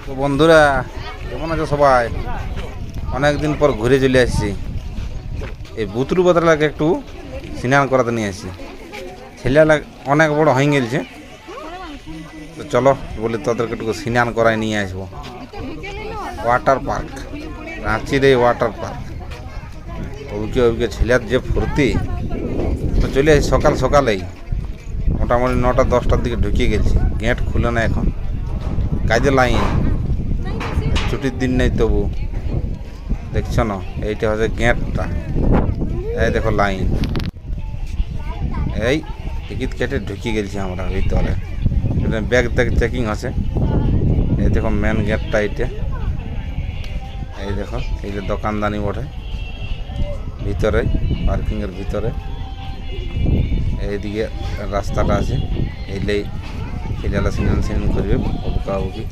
তো বন্ধুরা, কেমন আছো সবাই? অনেক দিন পর ঘুরে চলে আসছি। এই বুতরু বদলাকে একটু স্নান করাতে নিয়ে আসছি। ছেলেরা অনেক বড় হয়ে গেছে, তো চলো বলি তোদেরকে একটু স্নান করায় নিয়ে আসবো। ওয়াটার পার্ক, রাঁচির এই ওয়াটার পার্ক। ওইকে ওইকে ছেলের যে ফুর্তি, তো চলে আসি সকাল সকালেই। মোটামুটি 9টা 10টার দিকে ঢুকিয়ে গেছি। গেট খুলে না এখন, কাজে লাইন। ছুটির দিন নেই তবু দেখছ না, এইটা হচ্ছে গেটটা। এই দেখো লাইন। এই টিকিট কেটে ঢুকিয়ে গেছি আমরা ভিতরে। ব্যাগ ট্যাগ চেকিং আছে। এই দেখো মেন গেটটা এইটা। এই দেখো এই যে দোকানদানি বটে ভিতরে, পার্কিংয়ের ভিতরে। এইদিকে রাস্তাটা আছে। এইলেই ছেলেরা স্নান স্নান করবে, অবকা অবকি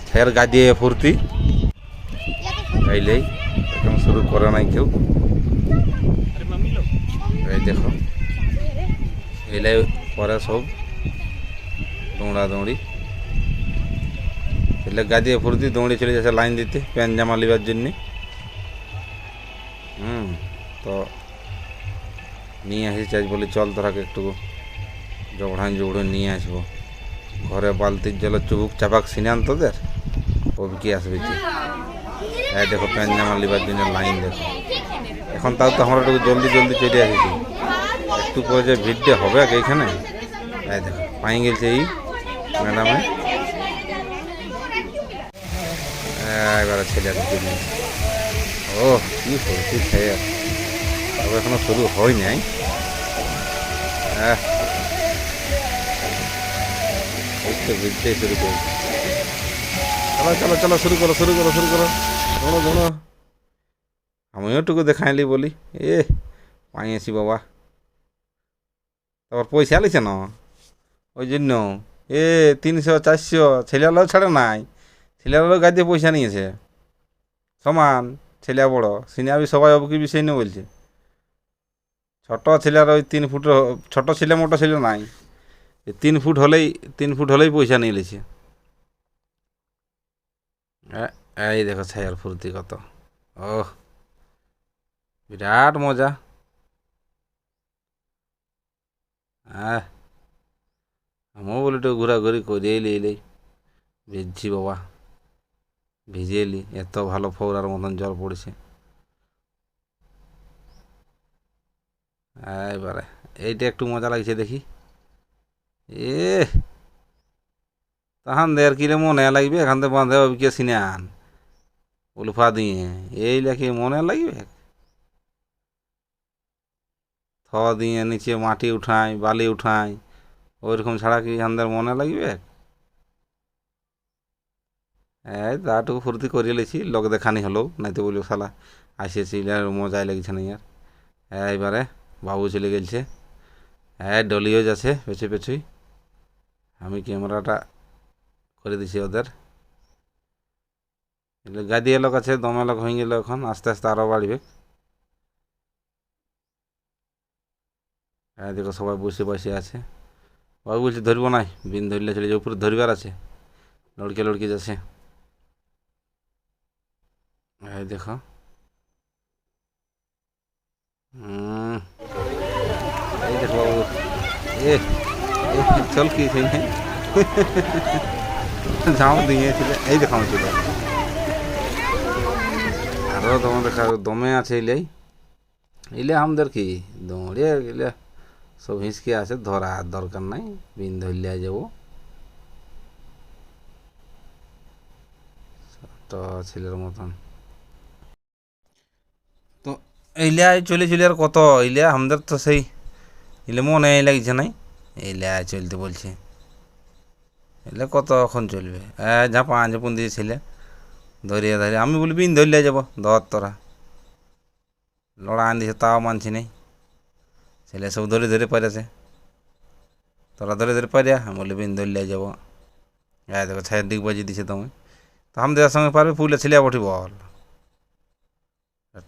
ফের গাদিয়ে ফুর্তি। এইলেই এখন শুরু করে নাই কেউ। এই দেখো এইলাই পরে সব দৌড়াদৌড়ি। ছেলে গাদিয়ে ফুর্তি দৌড়ে চলে যাচ্ছে লাইন দিতে প্যান্ট জামা লিবার জন্যে। তো নিয়ে আসিস আজ, বলি চল তোরাকে একটু জবড়ান জবড়ে নিয়ে আসবো। ঘরে বালতির জলে চুবুক চাপাক সিনান তোদের অবকি আসবে যে। এই দেখো প্যান্ট জামা লিবার জন্য লাইন দেখো। এখন তাও তো আমরা একটু জলদি জলদি চলে আসিছি, একটু পরে যে ভিড়টা হবে এইখানে। এই দেখো পাই গেছে এই ম্যাডামে। এবারে ছেলে জন্য ও কি ফুর্তি খেয়ে, তবে এখনো শুরু হয় নাই। ভিড়তেই শুরু করেছি। চলো চলো চলো, শুরু করো শুরু করো শুরু করো। ধরো ধরো, আমিও টুকু দেখাইলি বলি। এ পাইছি বাবা, তারপর পয়সা লিছে না ওই জন্য। 300 400 ছেলেরাও ছাড়ে নাই, ছেলেরাও গাড়িতে পয়সা নিয়েছে সমান। ছেলে বড় সিনিয়াবি সবাই অবকি বিষয় নিয়ে বলছে। ছোট ছেলের ওই 3 ফুটের ছোট ছেলে মোটো ছেলে নাই, 3 ফুট হলেই 3 ফুট হলেই পয়সা নিয়ে লিছে। এই দেখো ছায়ার ফুর্তি কত। ও বিরাট মজা। হ্যাঁ আমিও বলি একটু ঘোরাঘুরি করে এলি ভিজছি বাবা, ভিজে এলি। এত ভালো ফৌরার মতন জল পড়েছে। এবারে এইটা একটু মজা লাগছে দেখি। এ তখন দের কিরে মনে লাগবে, এখান থেকে বাঁধে অবিকে সিনান উলফা দিয়ে এই লেখি মনে লাগবে। থ দিয়ে নিচে মাটি উঠাই বালি উঠাই, ওইরকম ছাড়া কি আমাদের মনে লাগবে? এই তাটুকু ফুর্তি করিয়ে লেছি, লোক দেখানি হলো নাই তো বলি শালা আসিয়েছি মজাই লাগছে না ইয়ার। এইবারে বাবু চলে গেছে। ডলিও যাচ্ছে পেছু পেছুই। আমি ক্যামেরাটা করে দিছি ওদের। গাদি লোক আছে, দমে লোক হয়ে গেল, এখন আস্তে আস্তে আরও বাড়বে। দেখো সবাই বসে বসে আছে। বাবু বলছে ধরবো নাই, বিন ধরলে চলে যে উপরে ধরবার আছে। লড়কে লড়কে যাচ্ছে। এই দেখো এই দেখো বাবু। এ চল কি ঝাঁও দিয়েছিল। এই দেখো আমি চলে আরও দমে দেখা দমে আছে। এলে আমাদের কি দৌড়িয়ে গেলে সব হিঁচকে আছে, ধরা দরকার নাই, বিন ধরলে যাব। তো ছেলের মতন তো এইলে চলে চলে আর কত। এইলে আমাদের তো সেই এলে মনে লাগছে নাই। এইলে চলতে বলছে, এলে কতক্ষণ চলবে। ঝাঁপা ঝাপুন দিয়ে ছেলে ধরিয়ে ধরিয়ে আমি বলি বিন ধরলে যাব। ধর তোরা লড়া আন দিছে, তাও মানছি নেই। ছেলে সব ধরে ধরে পাইছে, তোরা ধরে ধরে পারিয়া আমি বলি বিন ধরলে যাব। দেখো ছায়ের দিক বাজিয়ে দিছে তুমি। তো আমাদের সঙ্গে পারবে পুলে ছেলে বটি বল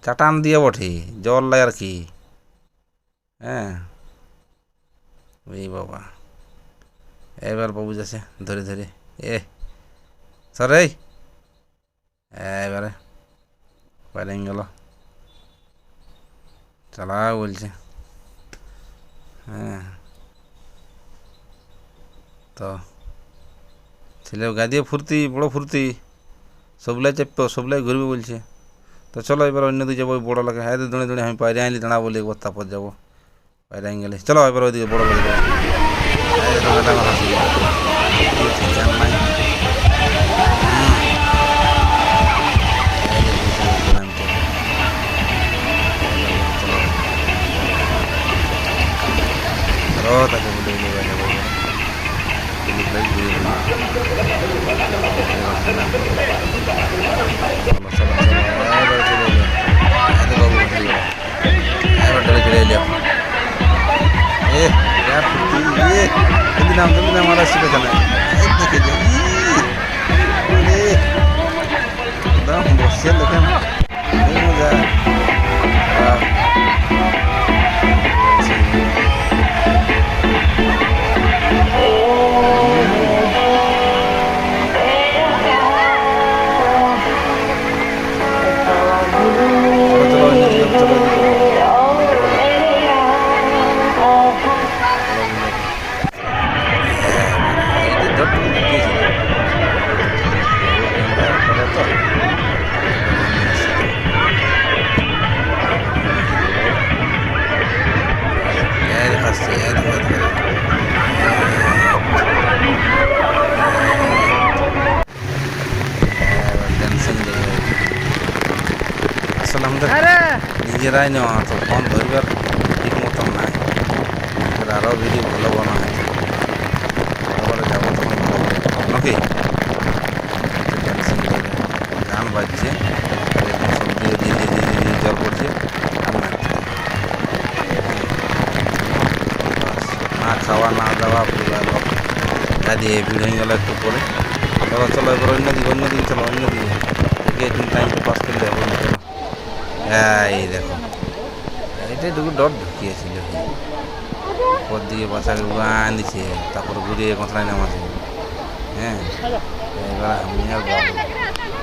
চাটান দিয়ে বটি জল লাই আর কি। হ্যাঁ ওই বাবা, এবার বাবু যাচ্ছে ধরে ধরে। এ সরে এবারে বাইরে গেল, চালা বলছে। হ্যাঁ, তো ছেলের গা দিয়ে ফুর্তি, বড় ফুর্তি, সবলাই চেপতো, সবলাই ঘুরবে বলছে। তো চলো এবার অন্য দিকে যাবো, ওই বড় লাগে। হ্যাঁ দৌড়ে দৌড়ে আমি বাইরে আনলি দাঁড়া বলে একবার তারপর যাবো, বাইরে আন গেলে চলো এবার ওইদিকে বড় করে যাবো। হাসি জান নাই। তাকে বলে हमारा सिलेक्शन है एकदम बस देखें मजा আসলে আমাদের নিজেরাই নেওয়া, তো ফোন ধরবার ঠিক মতন নাই, আরও ভিডিও ভালো বানা হয়, তারপরে যাবো তখন ভালো নাকি টেনশন করে গান বাজছে, সব দিয়ে দিয়ে দিয়ে দিয়ে দিয়ে জল পড়ছে, আর না খাওয়া না দাওয়া পুরো গা দিয়ে ভিড় হয়ে গেল একটু পরে। চলো চলো এবার অন্যদিকে চলো, অন্যদিকে একদিন টাইমটা পাস করলে হবে না। চলো এই দেখো এটাই ডট ঢুকিয়েছিল, পর দিকে বাচ্চাকে উড়ান দিছে, তারপরে ঘুরিয়ে কোথায় নামাছে। হ্যাঁ এবার আমি আর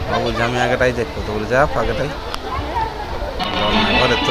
বাবু বলছি আমি আগেটাই দেখবো, তো বলে যা আগেটাই ঘরের তো